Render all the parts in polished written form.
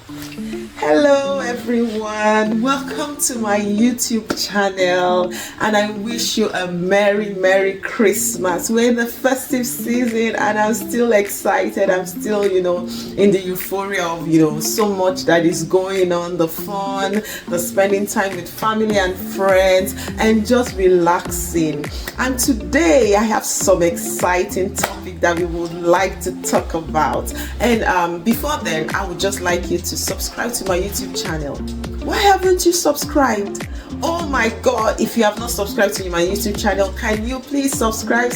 Hello everyone, welcome to my YouTube channel, and I wish you a Merry Christmas. We're in the festive season and I'm still excited. I'm still, in the euphoria of, so much that is going on, the fun, the spending time with family and friends, and just relaxing. And today I have some exciting topic that we would like to talk about. And before then, I would just like you to subscribe to my YouTube channel. Why haven't you subscribed? Oh my god, if you have not subscribed to my YouTube channel, can you please subscribe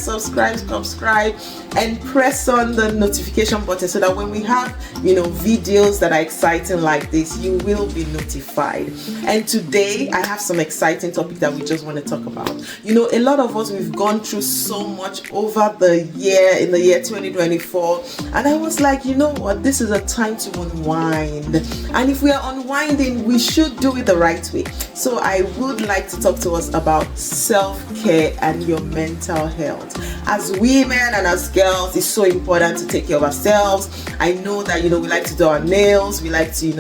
and press on the notification button so that when we have videos that are exciting like this, you will be notified. And today I have some exciting topic that we just want to talk about. A lot of us, we've gone through so much over the year, in the year 2024, and I was like, you know what, this is a time to unwind, and if we are unwinding, we should do it the right way. So I would like to talk to us about self-care and your mental health. As women and as girls, it's so important to take care of ourselves. I know that we like to do our nails, we like to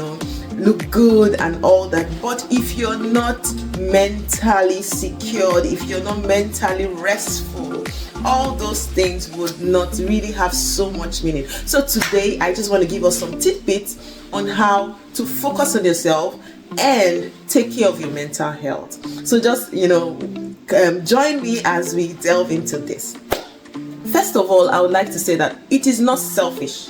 look good and all that, but if you're not mentally secured, if you're not mentally restful, all those things would not really have so much meaning. So today I just want to give us some tidbits on how to focus on yourself and take care of your mental health. So just join me as we delve into this. First of all, I would like to say that it is not selfish.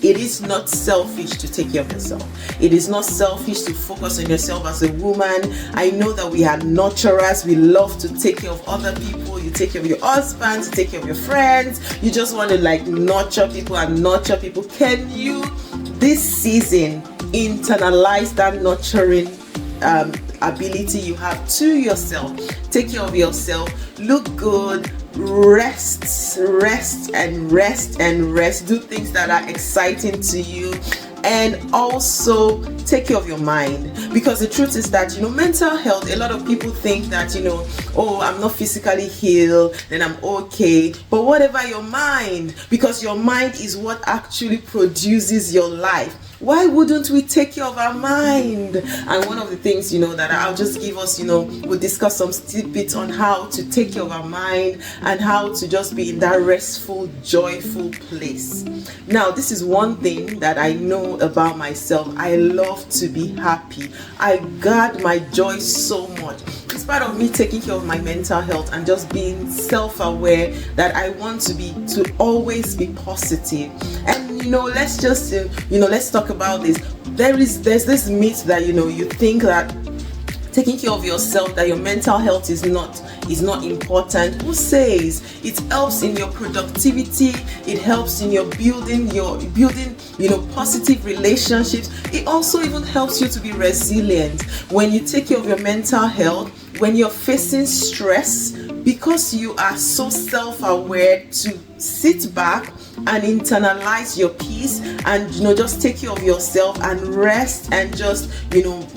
It is not selfish to take care of yourself. It is not selfish to focus on yourself as a woman. I know that we are nurturers. We love to take care of other people. You take care of your husband, you take care of your friends. You just want to nurture people and nurture people. Can you, this season, internalize that nurturing ability you have to yourself? Take care of yourself. Look good. Rest. Do things that are exciting to you, and also take care of your mind, because the truth is that mental health, a lot of people think that oh, I'm not physically healed, then I'm okay. But whatever your mind, because your mind is what actually produces your life. Why wouldn't we take care of our mind? And one of the things that I'll just give us, we'll discuss some tidbits on how to take care of our mind and how to just be in that restful, joyful place. Now, this is one thing that I know about myself. I love to be happy. I guard my joy so much. It's part of me taking care of my mental health and just being self-aware that I want to always be positive. And let's just let's talk about this. There's this myth that you think that taking care of yourself, that your mental health is not important. Who says? It helps in your productivity, it helps in your building positive relationships. It also even helps you to be resilient. When you take care of your mental health, when you're facing stress, because you are so self-aware to sit back and internalize your peace and just take care of yourself and rest and just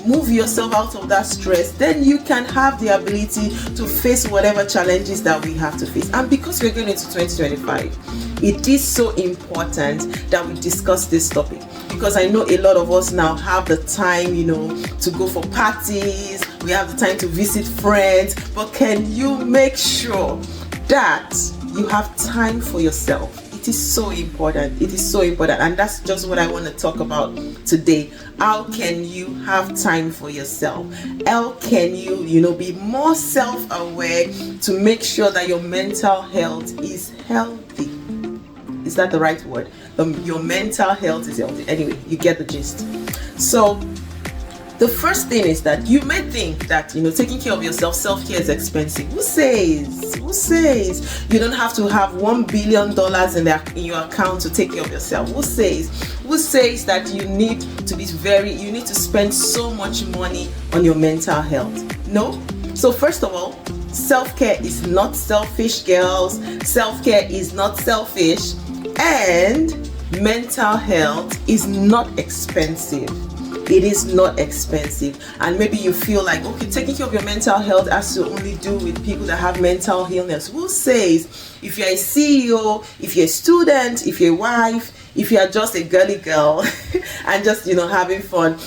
move yourself out of that stress, then you can have the ability to face whatever challenges that we have to face. And because we're going into 2025, it is so important that we discuss this topic, because I know a lot of us now have the time to go for parties, we have the time to visit friends, but can you make sure that you have time for yourself? It is so important. It is so important. And that's just what I want to talk about today. How can you have time for yourself? How can you, be more self-aware to make sure that your mental health is healthy? Is that the right word? Your mental health is healthy. Anyway, you get the gist. So the first thing is that you may think that taking care of yourself, self-care is expensive. Who says you don't have to have $1 billion in your account to take care of yourself? Who says that you need to spend so much money on your mental health? No. So first of all, self-care is not selfish, girls. Self-care is not selfish, and mental health is not expensive. It is not expensive. And maybe you feel like, okay, taking care of your mental health has to only do with people that have mental illness. Who says? If you're a CEO, if you're a student, if you're a wife, if you are just a girly girl and just having fun,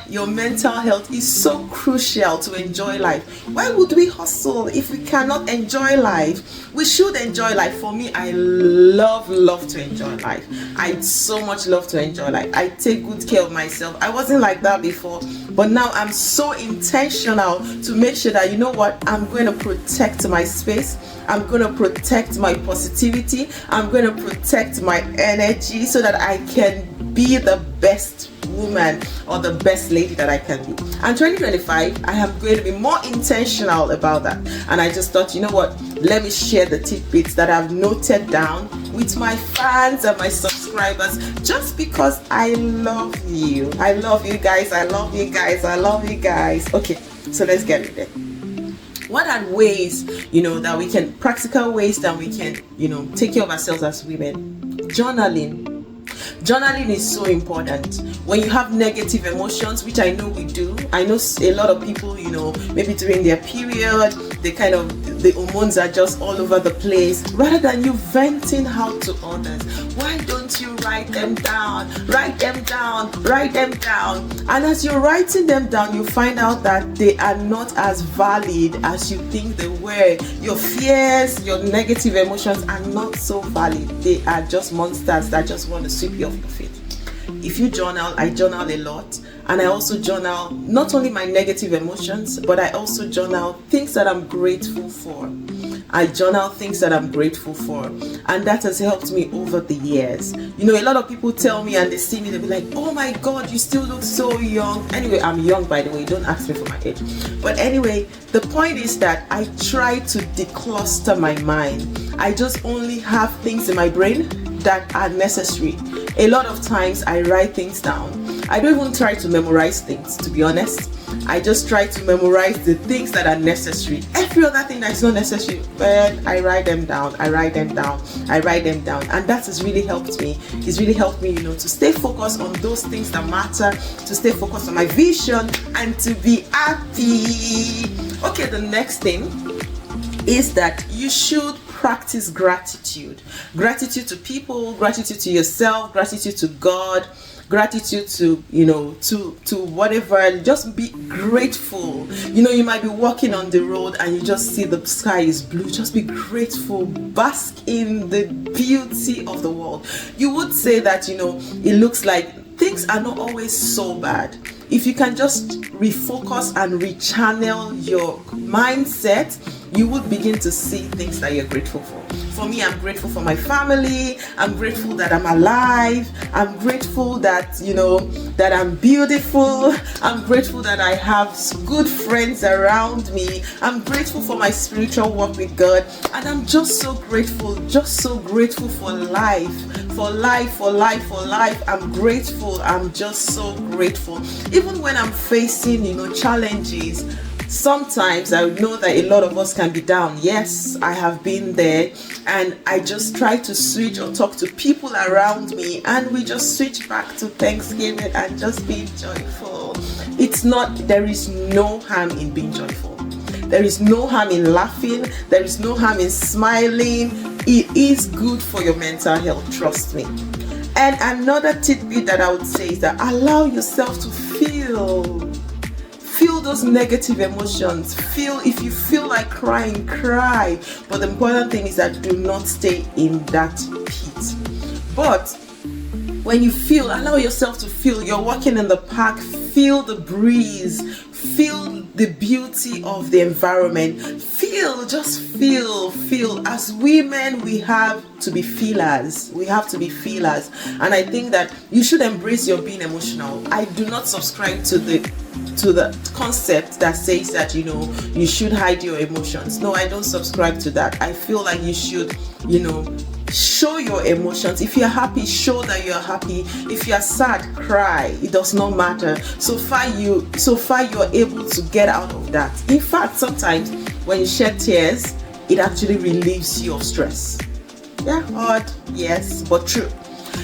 your mental health is so crucial to enjoy life. Why would we hustle if we cannot enjoy life? We should enjoy life. For me, I love to enjoy life. I so much love to enjoy life. I take good care of myself. I wasn't like that before, but now I'm so intentional to make sure that, you know what, I'm going to protect my space. I'm going to protect my positivity. I'm going to protect my energy so that I can be the best woman or the best lady that I can be. And 2025, I am going to be more intentional about that. And I just thought, you know what, let me share the tidbits that I've noted down with my fans and my subscribers, just because I love you. I love you guys. I love you guys. I love you guys. Okay, so let's get it. What are ways, that we can, practical ways that we can, take care of ourselves as women? Journaling. Journaling is so important. When you have negative emotions, which I know we do, I know a lot of people, maybe during their period, the hormones are just all over the place. Rather than you venting out to others, why don't you write them down? Write them down. Write them down. And as you're writing them down, you find out that they are not as valid as you think they were. Your fears, your negative emotions are not so valid. They are just monsters that just want to sweep you off your feet. If you journal, I journal a lot, and I also journal not only my negative emotions, but I also journal things that I'm grateful for. I journal things that I'm grateful for, and that has helped me over the years. A lot of people tell me and they see me, they'll be like, oh my God, you still look so young. Anyway, I'm young, by the way, don't ask me for my age. But anyway, the point is that I try to decluster my mind. I just only have things in my brain that are necessary. A lot of times I write things down. I don't even try to memorize things, to be honest. I just try to memorize the things that are necessary. Every other thing that is not necessary, but I write them down. And that has really helped me. It's really helped me, to stay focused on those things that matter, to stay focused on my vision, and to be happy. Okay, the next thing is that you should practice gratitude. Gratitude to people, gratitude to yourself, gratitude to God, gratitude to whatever. Just be grateful. You might be walking on the road and you just see the sky is blue. Just be grateful. Bask in the beauty of the world. You would say that it looks like things are not always so bad. If you can just refocus and rechannel your mindset, you would begin to see things that you're grateful for. For me, I'm grateful for my family. I'm grateful that I'm alive. I'm grateful that, that I'm beautiful. I'm grateful that I have good friends around me. I'm grateful for my spiritual walk with God. And I'm just so grateful for life. For life. I'm grateful. I'm just so grateful. Even when I'm facing, challenges, sometimes I know that a lot of us can be down. Yes, I have been there, and I just try to switch or talk to people around me, and we just switch back to Thanksgiving and just be joyful. There is no harm in being joyful. There is no harm in laughing. There is no harm in smiling. It is good for your mental health, trust me. And another tidbit that I would say is that allow yourself to feel those negative emotions. If you feel like crying, cry. But the important thing is that do not stay in that pit. But when you feel, allow yourself to feel. You're walking in the park, feel the breeze, feel the beauty of the environment. Just feel. As women, we have to be feelers. And I think that you should embrace your being emotional. I do not subscribe to the concept that says that you should hide your emotions. No, I don't subscribe to that. I feel like you should show your emotions. If you're happy, show that you're happy. If you're sad, cry. It does not matter. So far you're able to get out of that. In fact, sometimes when you shed tears, it actually relieves you of stress. Yeah, odd, yes, but true.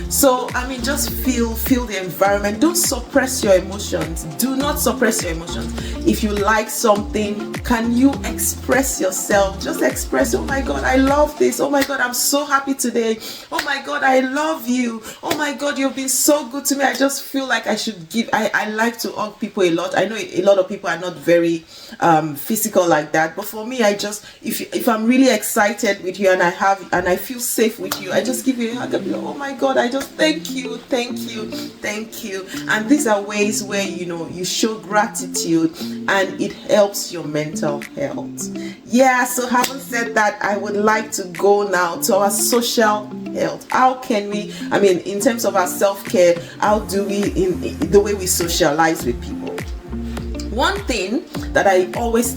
So I mean, just feel the environment. Don't suppress your emotions. Do not suppress your emotions. If you like something, can you express yourself? Just express, oh my God, I love this. Oh my God, I'm so happy today. Oh my God, I love you. Oh my God, you've been so good to me. I just feel like I should give. I like to hug people a lot. I know a lot of people are not very physical like that, but for me, I just, if I'm really excited with you and I feel safe with you, I just give you a hug and be like, oh my God, I just thank you. And these are ways where you show gratitude, and it helps your mental health. Yeah, so having said that, I would like to go now to our social health. How can we, I mean, in terms of our self-care, how do we, in the way we socialize with people? One thing that I always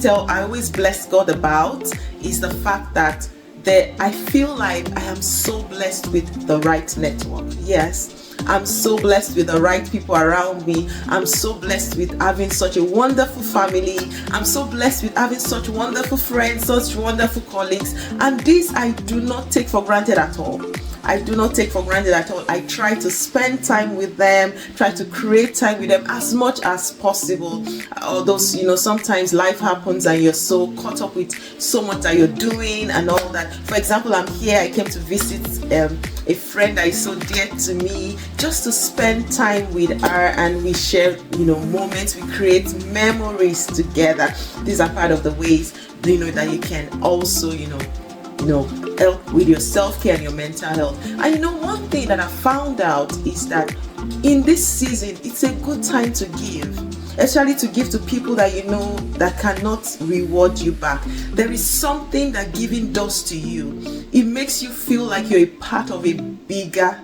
bless God about is the fact that I feel like I am so blessed with the right network. Yes, I'm so blessed with the right people around me. I'm so blessed with having such a wonderful family. I'm so blessed with having such wonderful friends, such wonderful colleagues. And this I do not take for granted at all. I do not take for granted at all. I try to spend time with them, try to create time with them as much as possible. Although, sometimes life happens and you're so caught up with so much that you're doing and all that. For example, I'm here, I came to visit a friend that is so dear to me, just to spend time with her, and we share, moments, we create memories together. These are part of the ways, that you can also, help with your self-care and your mental health. And one thing that I found out is that in this season, it's a good time to give, especially to give to people that that cannot reward you back. There is something that giving does to you. It makes you feel like you're a part of a bigger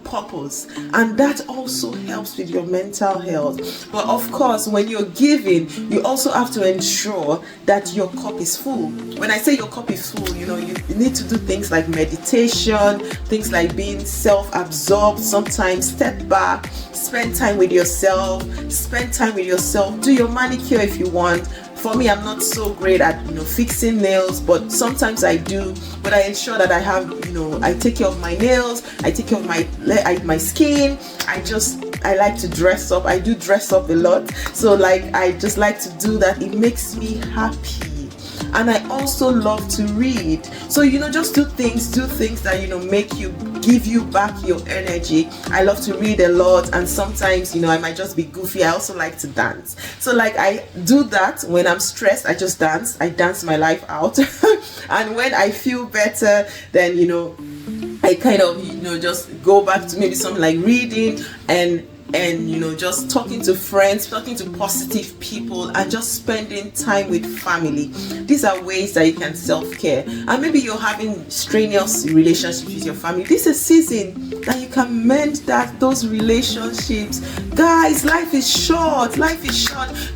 purpose, and that also helps with your mental health. But of course, when you're giving, you also have to ensure that your cup is full. When I say your cup is full, you need to do things like meditation, things like being self-absorbed, sometimes step back, spend time with yourself, do your manicure if you want. For me, I'm not so great at fixing nails, but sometimes I do. But I ensure that I have I take care of my nails, I take care of my skin. I like to dress up. I do dress up a lot, so I just like to do that. It makes me happy. And I also love to read. So just do things that give you back your energy. I love to read a lot, and sometimes I might just be goofy. I also like to dance. So I do that when I'm stressed. I just dance. I dance my life out. And when I feel better, then I kind of just go back to maybe something like reading and just talking to friends, talking to positive people, and just spending time with family. These are ways that you can self-care. And maybe you're having strenuous relationships with your family. This is a season that you can mend those relationships. Guys, life is short.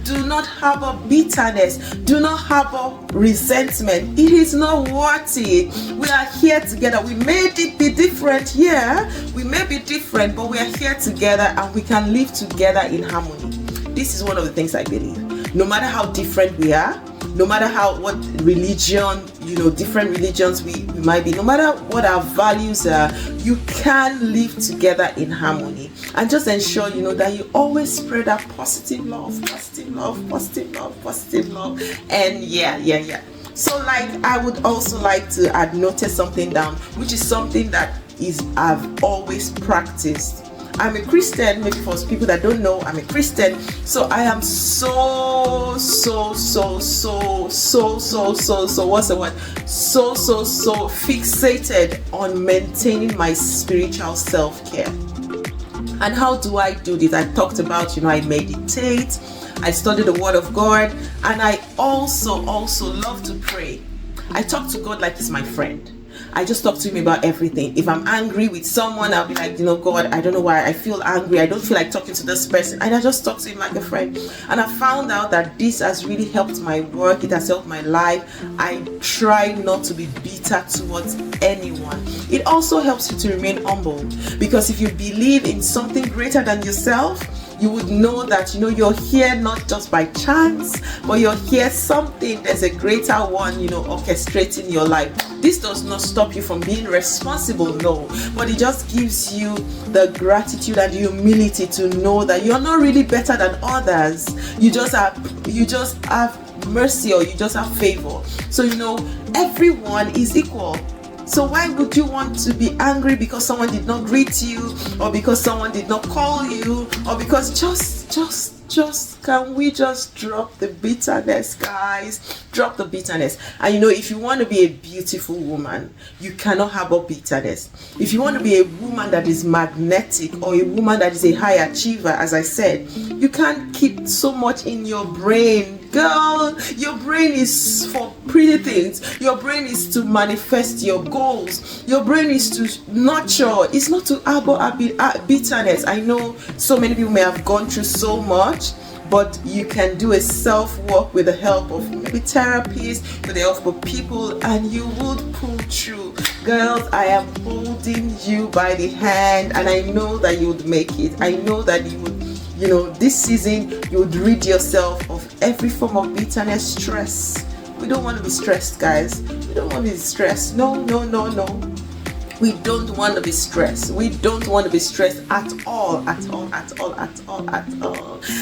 Do not harbor bitterness. Do not harbor resentment. It is not worth it. We are here together. We may be different, we may be different, but we are here together, and we can live together in harmony. This is one of the things I believe. No matter how different we are, no matter what religion, different religions we might be, no matter what our values are, you can live together in harmony. And just ensure that you always spread that positive love. And so I would also like to notice something down, which is something that I've always practiced. I'm a Christian. Maybe for people that don't know, I'm a Christian. So I am so fixated on maintaining my spiritual self-care. And how do I do this? I talked about, I meditate, I study the Word of God, and I also love to pray. I talk to God like He's my friend. I just talk to Him about everything. If I'm angry with someone, I'll be like, God, I don't know why I feel angry. I don't feel like talking to this person. And I just talk to him like a friend. And I found out that this has really helped my work. It has helped my life. I try not to be bitter towards anyone. It also helps you to remain humble. Because if you believe in something greater than yourself, you would know that, you know, you're here not just by chance, but you're here something, there's a greater one, you know, orchestrating your life. This does not stop you from being responsible, no, but it just gives you the gratitude and humility to know that you're not really better than others. You just have mercy, or you just have favor. So, you know, everyone is equal. So why would you want to be angry because someone did not greet you, or because someone did not call you, or because can we just drop the bitterness, guys? Drop the bitterness. And you know, if you want to be a beautiful woman, you cannot harbor bitterness. If you want to be a woman that is magnetic, or a woman that is a high achiever, as I said, you can't keep so much in your brain. Girl, your brain is for pretty things. Your brain is to manifest your goals. Your brain is to nurture. It's not to harbor bitterness. I know so many people may have gone through so much, but you can do a self-work with the help of maybe therapists, with the help of people, and you would pull through. Girls, I am holding you by the hand, and I know that you would make it. I know that you would, you know, this season you would rid yourself of every form of bitterness, stress. We don't want to be stressed, guys. We don't want to be stressed. No. We don't want to be stressed. We don't want to be stressed at all.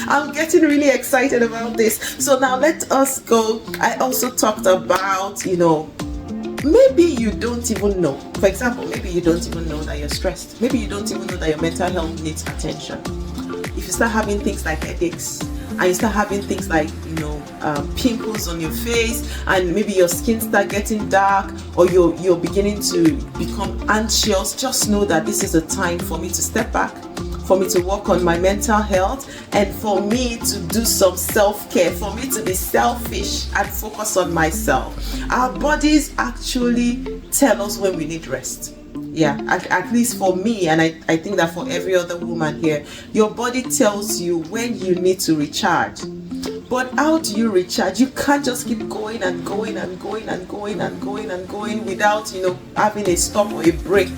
I'm getting really excited about this. So now let us go. I also talked about, you know, maybe you don't even know. For example, maybe you don't even know that you're stressed. Maybe you don't even know that your mental health needs attention. If you start having things like headaches, and you start having things like, you know, pimples on your face, and maybe your skin start getting dark, or you're beginning to become anxious, just know that this is a time for me to step back, for me to work on my mental health, and for me to do some self-care, for me to be selfish and focus on myself. Our bodies actually tell us when we need rest. Yeah, at least for me, and I think that for every other woman here, your body tells you when you need to recharge. But how do you recharge? You can't just keep going and going without, you know, having a stop or a break.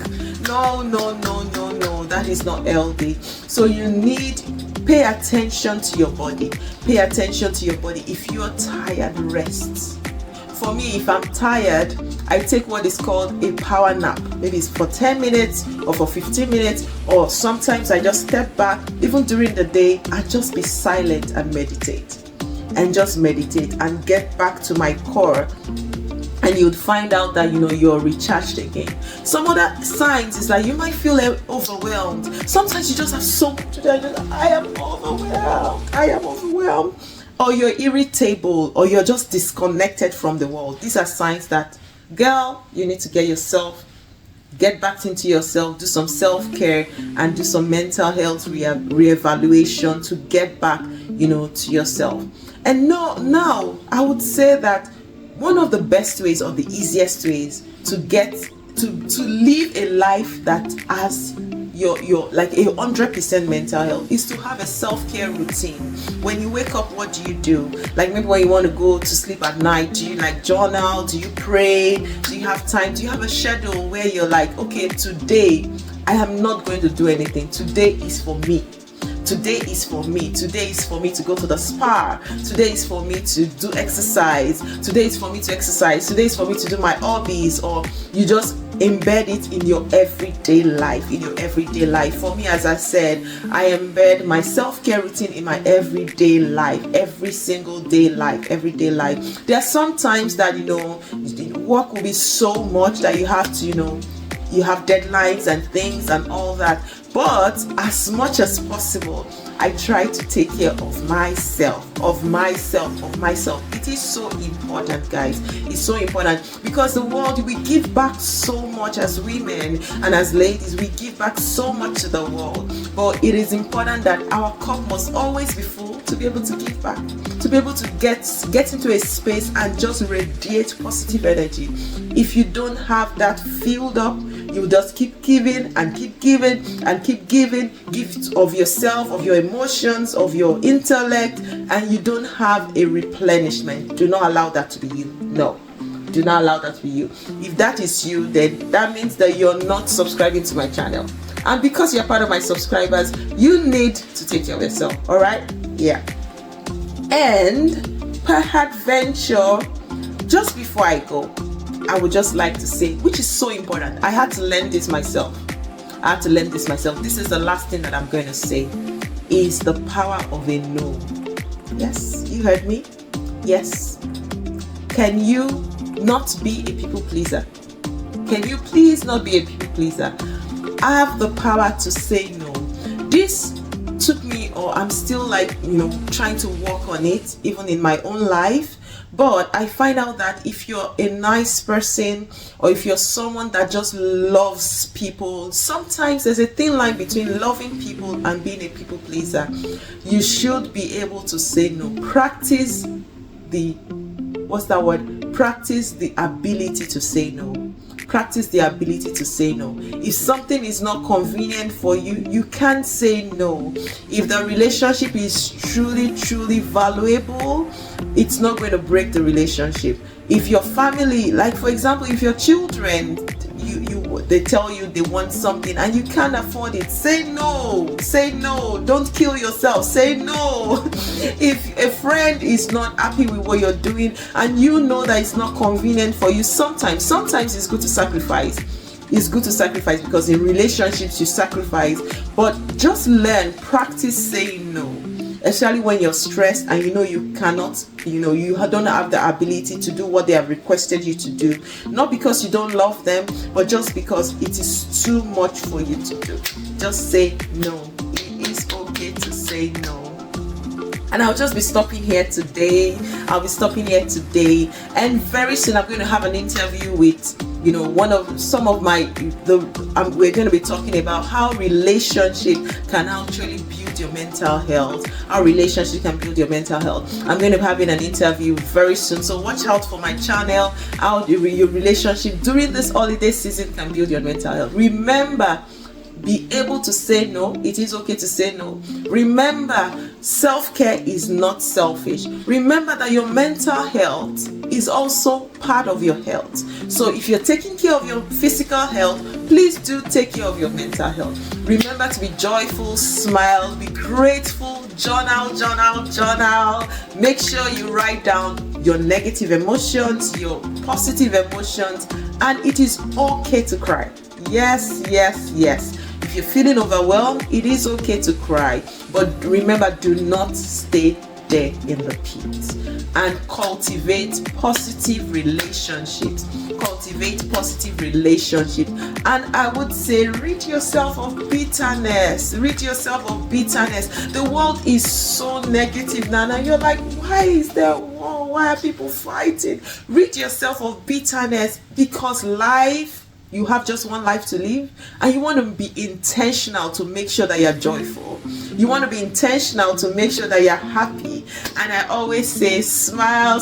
No, that is not healthy. So you need, pay attention to your body. Pay attention to your body. If you're tired, rest. For me, if I'm tired, I take what is called a power nap. Maybe it's for 10 minutes or for 15 minutes, or sometimes I just step back. Even during the day, I just be silent and meditate. And just meditate and get back to my core. And you'd find out that, you know, you're recharged again. Some other signs is that you might feel overwhelmed. Sometimes you just have so much to do. I am overwhelmed. Or you're irritable, or you're just disconnected from the world. These are signs that, girl, you need to get back into yourself, do some self-care, and do some mental health re-evaluation to get back, you know, to yourself. And now I would say that one of the best ways, or the easiest ways to get to live a life that has your like 100% mental health is to have a self-care routine. When you wake up, what do? Like maybe when you want to go to sleep at night, do you like journal? Do you pray? Do you have time? Do you have a schedule where you're like, okay, today I am not going to do anything. Today is for me. Today is for me. Today is for me to go to the spa. Today is for me to do exercise. Today is for me to exercise. Today is for me to do my hobbies. Or you just embed it in your everyday life. For me, as I said, I embed my self-care routine in my everyday life. Every single day life. There are some times that, you know, work will be so much that you have to, you know, you have deadlines and things and all that. But as much as possible, I try to take care of myself. It is so important, guys. It's so important because the world, we give back so much as women and as ladies. We give back so much to the world. But it is important that our cup must always be full to be able to give back, to be able to get into a space and just radiate positive energy. If you don't have that filled up, you just keep giving and keep giving and keep giving gifts of yourself, of your emotions, of your intellect, and you don't have a replenishment. Do not allow that to be you. No, do not allow that to be you. If that is you, then that means that you're not subscribing to my channel. And because you're part of my subscribers, you need to take care of yourself. All right? Yeah. And peradventure, just before I go, I would just like to say, which is so important, I had to learn this myself. This is the last thing that I'm going to say, is the power of a no. Yes, you heard me. Yes. Can you not be a people pleaser? Can you please not be a people pleaser? I have the power to say no. This took me, or I'm still trying to work on it, even in my own life. But I find out that if you're a nice person, or if you're someone that just loves people, sometimes there's a thin line between loving people and being a people pleaser. You should be able to say no. Practice the ability to say no. Practice the ability to say no. If something is not convenient for you, you can say no. If the relationship is truly valuable, it's not going to break the relationship. If your family, like for example, if your children, they tell you they want something and you can't afford it, say no. Say no. Don't kill yourself. Say no. If a friend is not happy with what you're doing and you know that it's not convenient for you, sometimes it's good to sacrifice. It's good to sacrifice, because in relationships you sacrifice. But just practice saying no. Especially when you're stressed and you cannot, you don't have the ability to do what they have requested you to do. Not because you don't love them, but just because it is too much for you to do. Just say no. It is okay to say no. And I'll just be stopping here today. And very soon I'm going to have an interview with we're going to be talking about how relationship can actually build your mental health. How relationship can build your mental health. I'm going to be having an interview very soon, so watch out for my channel. How your relationship during this holiday season can build your mental health. Remember, be able to say no. It is okay to say no. Remember, self-care is not selfish. Remember that your mental health is also part of your health. So if you're taking care of your physical health, please do take care of your mental health. Remember to be joyful, smile, be grateful, journal. Make sure you write down your negative emotions, your positive emotions, and it is okay to cry. Yes. If you're feeling overwhelmed, it is okay to cry. But remember, do not stay there in the pit. And cultivate positive relationships. And I would say, rid yourself of bitterness. The world is so negative now. And you're like, why is there war? Why are people fighting? Rid yourself of bitterness, because you have just one life to live, and you want to be intentional to make sure that you're joyful. You want to be intentional to make sure that you're happy. And I always say, smile,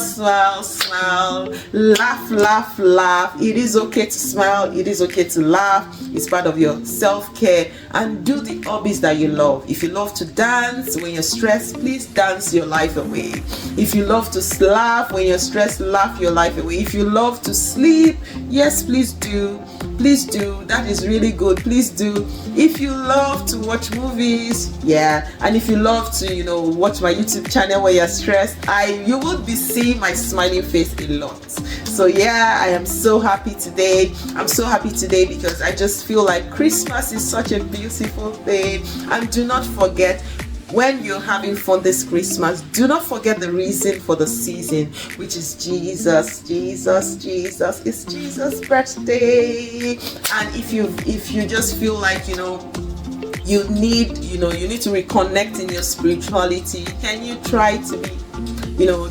laugh. It is okay to smile. It is okay to laugh. It's part of your self-care. And do the hobbies that you love. If you love to dance when you're stressed, please dance your life away. If you love to laugh when you're stressed, laugh your life away. If you love to sleep, yes, please do. That is really good. Please do. If you love to watch movies, and if you love to watch my YouTube channel when you're stressed, you would be seeing my smiling face a lot. So I am so happy today. Because I just feel like Christmas is such a beautiful thing. And do not forget, when you're having fun this Christmas, do not forget the reason for the season, which is Jesus. It's Jesus' birthday. And if you just feel like you need to reconnect in your spirituality, can you try to be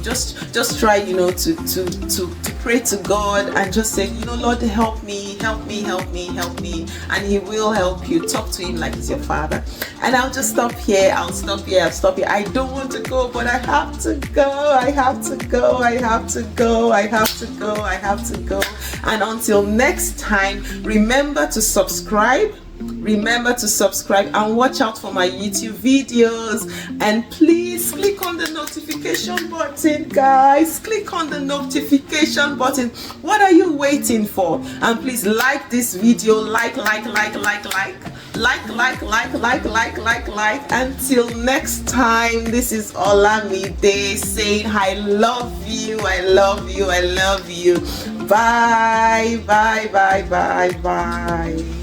just try to pray to God and just say, Lord, help me, and He will help you. Talk to Him like He's your Father. And I'll just stop here. I'll stop here. I don't want to go, but I have to go. And until next time, remember to subscribe and watch out for my YouTube videos. And please click on the notification button, guys. Click on the notification button. What are you waiting for? And please like this video. Like. like. Until next time, this is Olamide saying I love you. Bye.